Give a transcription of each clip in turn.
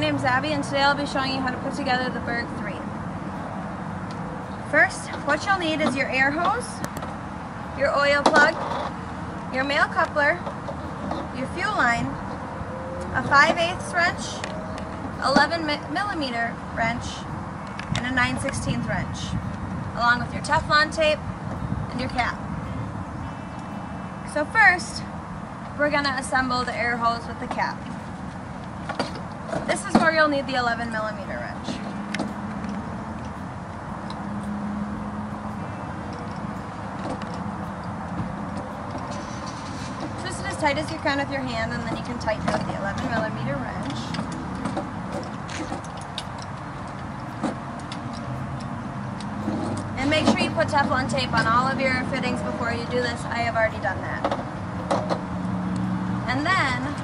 name's Abby, and today I'll be showing you how to put together the Berg 3. First, what you'll need is your air hose, your oil plug, your male coupler, your fuel line, a 5/8 wrench, 11mm wrench, and a 9/16 wrench, along with your Teflon tape and your cap. So first, we're going to assemble the air hose with the cap. This is where you'll need the 11mm wrench. Twist it as tight as you can with your hand, and then you can tighten it with the 11mm wrench. And make sure you put Teflon tape on all of your fittings before you do this. I have already done that. And then,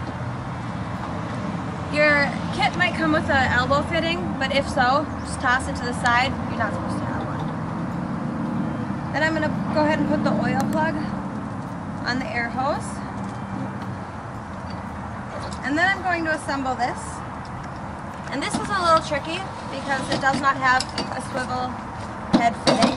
your kit might come with an elbow fitting, but if so, just toss it to the side. You're not supposed to have one. Then I'm going to go ahead and put the oil plug on the air hose. And then I'm going to assemble this. And this was a little tricky because it does not have a swivel head fitting.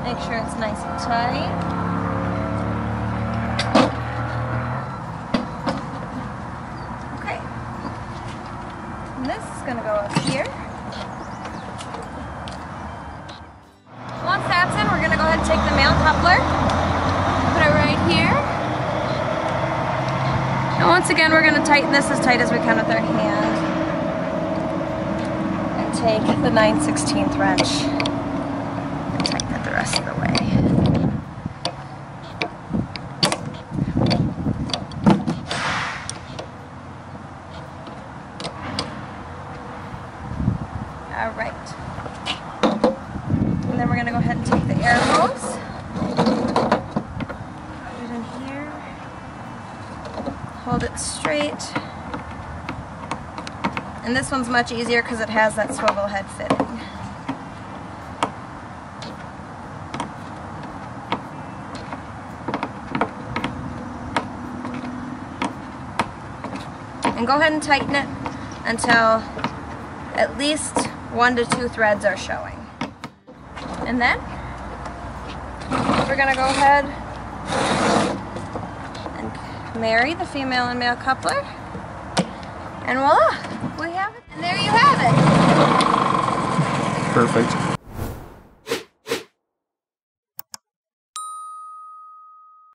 Make sure it's nice and tight. Okay. And this is going to go up here. Once that's in, we're going to go ahead and take the male coupler, put it right here. And once again, we're going to tighten this as tight as we can with our hand. And take the 9/16 wrench. The rest of the way. All right. And then we're going to go ahead and take the air hose. Put it in here. Hold it straight. And this one's much easier because it has that swivel head fitting. And go ahead and tighten it until at least 1 to 2 threads are showing. And then we're going to go ahead and marry the female and male coupler. And voila, we have it. And there you have it. Perfect.